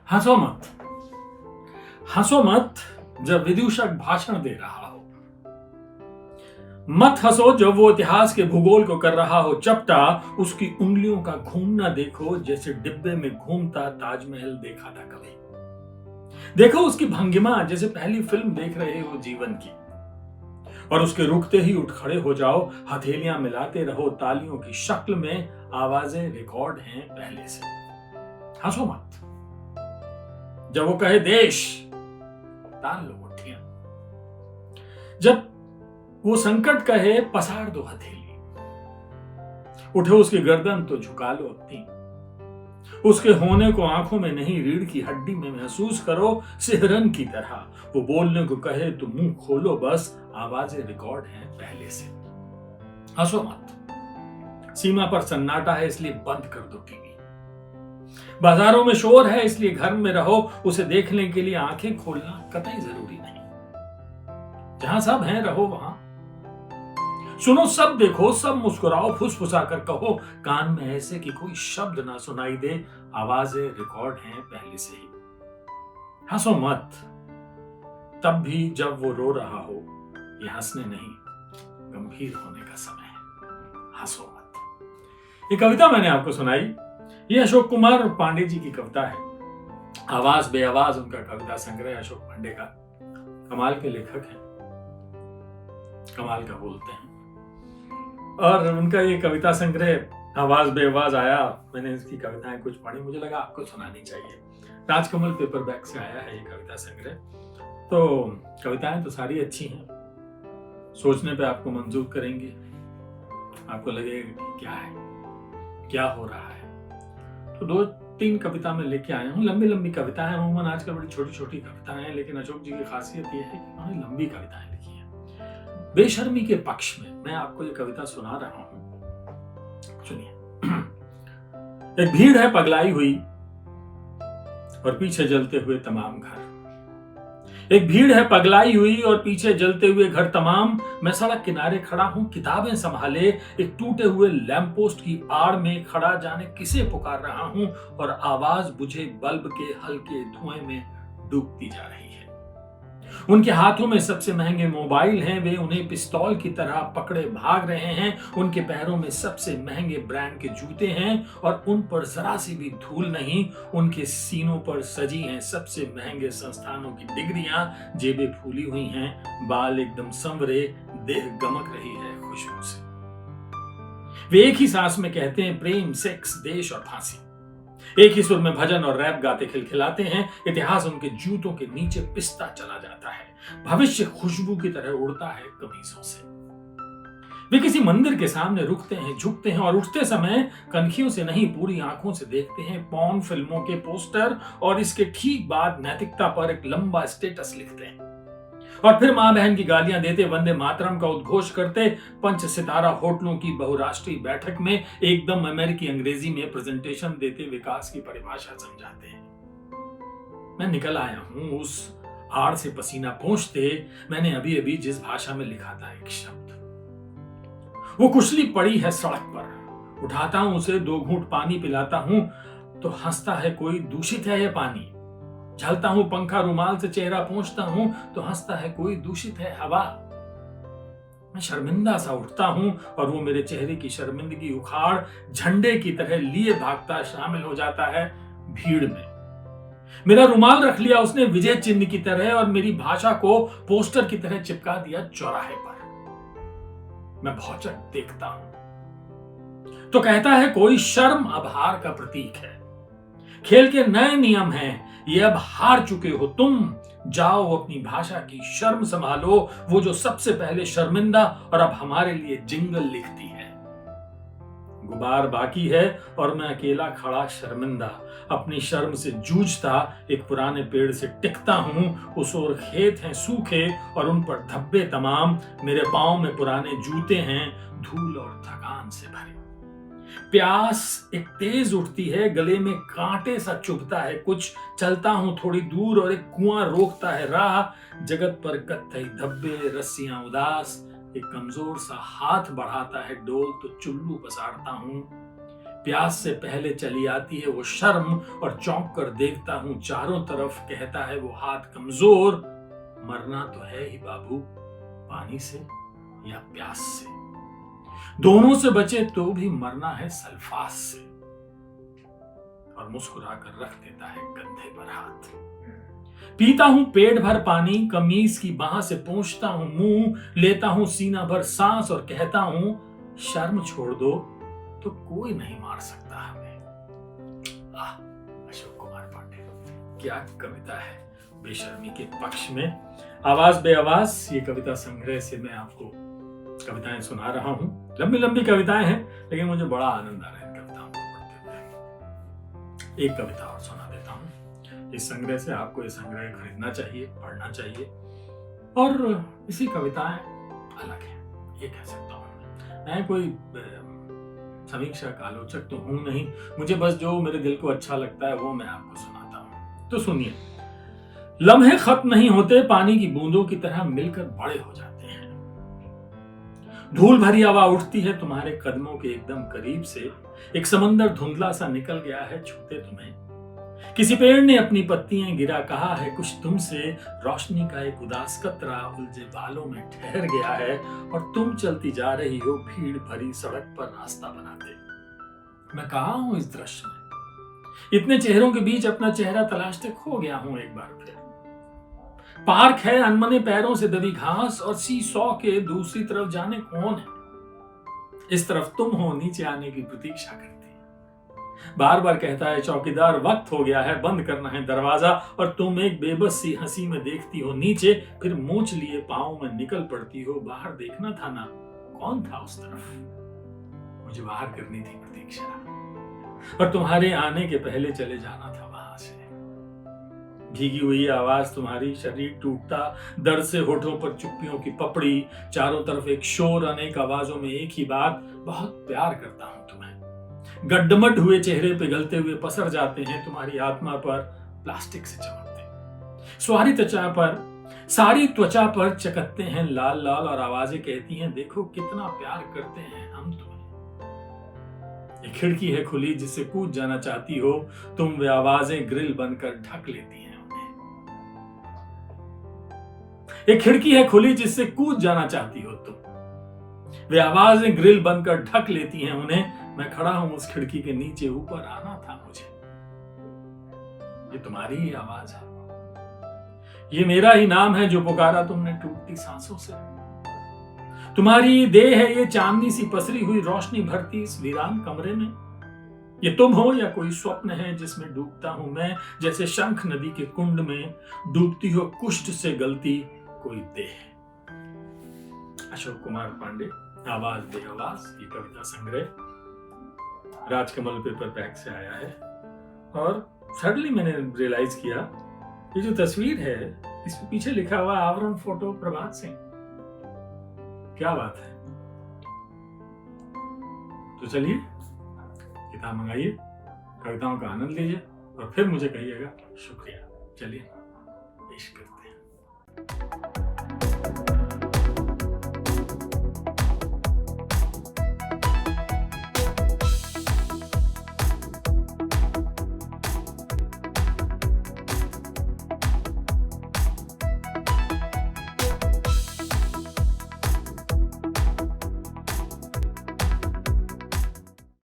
हंसो मत, हंसो मत जब विदूषक भाषण दे रहा हो। मत हंसो जब वो इतिहास के भूगोल को कर रहा हो चपटा। उसकी उंगलियों का घूमना देखो जैसे डिब्बे में घूमता ताजमहल देखा था कभी। देखो उसकी भंगिमा जैसे पहली फिल्म देख रहे हो जीवन की। और उसके रुकते ही उठ खड़े हो जाओ, हथेलियां मिलाते रहो तालियों की शक्ल में, आवाजें रिकॉर्ड हैं पहले से। हंसो मत जब वो कहे देश, तान लो मुट्ठियां। जब वो संकट कहे पसार दो हथेली, उठो उसकी गर्दन तो झुका लो अपनी। उसके होने को आंखों में नहीं रीढ़ की हड्डी में महसूस करो, सिहरन की तरह। वो बोलने को कहे तो मुंह खोलो बस, आवाजें रिकॉर्ड हैं पहले से। हंसो मत, सीमा पर सन्नाटा है इसलिए बंद कर दो टीवी। बाजारों में शोर है इसलिए घर में रहो, उसे देखने के लिए आंखें खोलना कतई जरूरी नहीं। जहां सब हैं रहो वहां, सुनो सब, देखो सब, मुस्कुराओ, फुसफुसाकर कहो, कान में ऐसे कि कोई शब्द ना सुनाई दे, आवाजें रिकॉर्ड हैं पहले से ही। हंसो मत तब भी जब वो रो रहा हो, ये हंसने नहीं गंभीर होने का समय है। हंसो मत। ये कविता मैंने आपको सुनाई, ये अशोक कुमार पांडे जी की कविता है। आवाज बेआवाज उनका कविता संग्रह अशोक पांडे का। कमाल के लेखक हैं, कमाल का बोलते हैं। और उनका ये कविता संग्रह आवाज बेआवाज आया, मैंने इसकी कविताएं कुछ पढ़ी, मुझे लगा आपको सुनानी चाहिए। राजकमल पेपरबैक से आया है ये कविता संग्रह। तो कविताएं तो सारी अच्छी हैं, सोचने पे आपको मंजूर करेंगे। आपको लगेगा कि क्या है, क्या हो रहा है। तो 2-3 कविता में लेके आया हूँ। लंबी लंबी कविताएं, अमूमन आजकल बड़ी छोटी छोटी कविताएं हैं, लेकिन अशोक जी की खासियत यह है कि उन्होंने लंबी कविताएं लिखी हैं। बेशर्मी के पक्ष में मैं आपको ये कविता सुना रहा हूं, सुनिए। एक भीड़ है पगलाई हुई और पीछे जलते हुए तमाम घर। एक भीड़ है पगलाई हुई और पीछे जलते हुए घर तमाम। मैं सड़क किनारे खड़ा हूं किताबें संभाले, एक टूटे हुए लैंप पोस्ट की आड़ में खड़ा, जाने किसे पुकार रहा हूं, और आवाज बुझे बल्ब के हल्के धुएं में डूबती जा रही है। उनके हाथों में सबसे महंगे मोबाइल हैं, वे उन्हें पिस्तौल की तरह पकड़े भाग रहे हैं। उनके पैरों में सबसे महंगे ब्रांड के जूते हैं और उन पर जरा सी भी धूल नहीं। उनके सीनों पर सजी हैं सबसे महंगे संस्थानों की डिग्रियां, जेबें फूली हुई हैं, बाल एकदम संवरे, देह गमक रही है खुशबू से। वे एक ही सांस में कहते हैं प्रेम, सेक्स, देश और फांसी। एक ही सुर में भजन और रैप गाते खिलखिलाते हैं। इतिहास उनके जूतों के नीचे पिसता चला जाता है, भविष्य खुशबू की तरह उड़ता है कमीजों से। वे किसी मंदिर के सामने रुकते हैं, झुकते हैं और उठते समय कनखियों से नहीं पूरी आंखों से देखते हैं पॉर्न फिल्मों के पोस्टर, और इसके ठीक बाद नैतिकता पर एक लंबा स्टेटस लिखते हैं। और फिर मां बहन की गालियां देते, वंदे मातरम का उद्घोष करते, पंच सितारा होटलों की बहुराष्ट्रीय बैठक में एकदम अमेरिकी अंग्रेजी में प्रेजेंटेशन देते, विकास की परिभाषा समझाते हैं। मैं निकल आया हूं उस आड़ से पसीना पोंछते, मैंने अभी अभी जिस भाषा में लिखा था एक शब्द। वो कुचली पड़ी है सड़क पर, उठाता हूं उसे, 2 घूंट पानी पिलाता हूं तो हंसता है कोई, दूषित है यह पानी। झलता हूं पंखा रुमाल से चेहरा पोंछता हूं तो हंसता है कोई, दूषित है हवा। मैं शर्मिंदा सा उठता हूं और वो मेरे चेहरे की शर्मिंदगी उखाड़ झंडे की तरह लिए भागता शामिल हो जाता है भीड़ में। मेरा रुमाल रख लिया उसने विजय चिन्ह की तरह और मेरी भाषा को पोस्टर की तरह चिपका दिया चौराहे पर। मैं भौचक देखता हूं तो कहता है कोई, शर्म अब हार का प्रतीक है, खेल के नए नियम हैं, ये अब हार चुके हो तुम, जाओ अपनी भाषा की शर्म संभालो, वो जो सबसे पहले शर्मिंदा और अब हमारे लिए जिंगल लिखती है। गुबार बाकी है और मैं अकेला खड़ा शर्मिंदा, अपनी शर्म से जूझता एक पुराने पेड़ से टिकता हूं। उस ओर खेत हैं सूखे और उन पर धब्बे तमाम, मेरे पांव में पुराने जूते हैं धूल और थकान से भरे। प्यास एक तेज उठती है, गले में कांटे सा चुभता है कुछ, चलता हूं थोड़ी दूर और एक कुआं रोकता है राह। जगत पर कत्थई धब्बे, रस्सियां उदास, एक कमजोर सा हाथ बढ़ाता है डोल तो चुल्लू पसारता हूं। प्यास से पहले चली आती है वो शर्म और चौंक कर देखता हूं चारों तरफ, कहता है वो हाथ कमजोर, मरना तो है ही बाबू, पानी से या प्यास से, दोनों से बचे तो भी मरना है सल्फास से। और मुस्कुराकर रख देता है कंधे पर हाथ। पीता हूं पेट भर पानी, कमीज की बाह से पोंछता हूं मुंह, लेता हूं सीना भर सांस और कहता हूं शर्म छोड़ दो तो कोई नहीं मार सकता हमें। अशोक कुमार पांडे, क्या कविता है बेशर्मी के पक्ष में। आवाज बे आवाज ये कविता संग्रह से मैं आपको कविताएं सुना रहा हूं। लंबी लंबी कविताएं हैं, लेकिन मुझे बड़ा आनंद आ रहा है इन कविताओं को पढ़ते हुए। एक कविता और सुना देता हूं इस संग्रह से। आपको ये संग्रह खरीदना चाहिए, पढ़ना चाहिए। और इसी कविताएं अलग है, ये कह सकता हूं। मैं कोई समीक्षक आलोचक तो हूं नहीं, मुझे बस जो मेरे दिल को अच्छा लगता है वो मैं आपको सुनाता हूं। तो सुनिए। लम्हे खत्म नहीं होते, पानी की बूंदों की तरह मिलकर बड़े हो जाते हैं। धूल भरी हवा उठती है तुम्हारे कदमों के एकदम करीब से, एक समंदर धुंधला सा निकल गया है छूते तुम्हें। किसी पेड़ ने अपनी पत्तियां गिरा, कहा है कुछ तुमसे, रोशनी का एक उदास कतरा उलझे बालों में ठहर गया है, और तुम चलती जा रही हो भीड़ भरी सड़क पर रास्ता बनाते। मैं कहाँ हूं इस दृश्य में, इतने चेहरों के बीच अपना चेहरा तलाशते खो गया हूं एक बार फिर। पार्क है, अनमने पैरों से दबी घास, और सी सौ के दूसरी तरफ जाने कौन है। इस तरफ तुम हो नीचे आने की प्रतीक्षा करती। बार बार कहता है चौकीदार वक्त हो गया है, बंद करना है दरवाजा, और तुम एक बेबस सी हंसी में देखती हो नीचे, फिर मूंछ लिए पांव में निकल पड़ती हो। बाहर देखना था ना, कौन था उस तरफ, मुझे बाहर करनी थी प्रतीक्षा, और तुम्हारे आने के पहले चले जाना था वहां से। भीगी हुई आवाज तुम्हारी, शरीर टूटता, दर्द से होठों पर चुप्पियों की पपड़ी, चारों तरफ एक शोर, अनेक आवाजों में एक ही बात, बहुत प्यार करता हूं तुम्हें। गड्ढमड हुए चेहरे पे गलते हुए पसर जाते हैं तुम्हारी आत्मा पर प्लास्टिक से चमकते, सारी त्वचा पर चकत्ते हैं लाल लाल, और आवाजें कहती हैं देखो कितना प्यार करते हैं हम तुम्हें। एक खिड़की है खुली जिससे कूद जाना चाहती हो तुम, वे आवाजें ग्रिल बनकर ढक लेती हैं उन्हें। एक खिड़की है खुली जिससे कूद जाना चाहती हो तुम, वे आवाजें ग्रिल बनकर ढक लेती हैं उन्हें। मैं खड़ा हूं उस खिड़की के नीचे, ऊपर आना था मुझे। ये तुम्हारी ही आवाज है, ये मेरा ही नाम है जो पुकारा तुमने टूटती सांसों से। तुम्हारी देह है ये चांदनी सी पसरी हुई, रोशनी भरती इस वीरान कमरे में। ये तुम हो या कोई स्वप्न है जिसमें डूबता हूं मैं, जैसे शंख नदी के कुंड में डूबती हो कुष्ठ से गलती कोई देह। अशोक कुमार पांडे, आवाज बे आवाज, ये कविता संग्रह राजकमल पेपर पैक से आया है। और सडनली मैंने रियलाइज किया, ये जो तस्वीर है इसके पीछे लिखा हुआ आवरण फोटो प्रभात सिंह। क्या बात है। तो चलिए किताब मंगाइए, कविताओं का आनंद लीजिए, और फिर मुझे कहिएगा शुक्रिया। चलिए पेश करते हैं।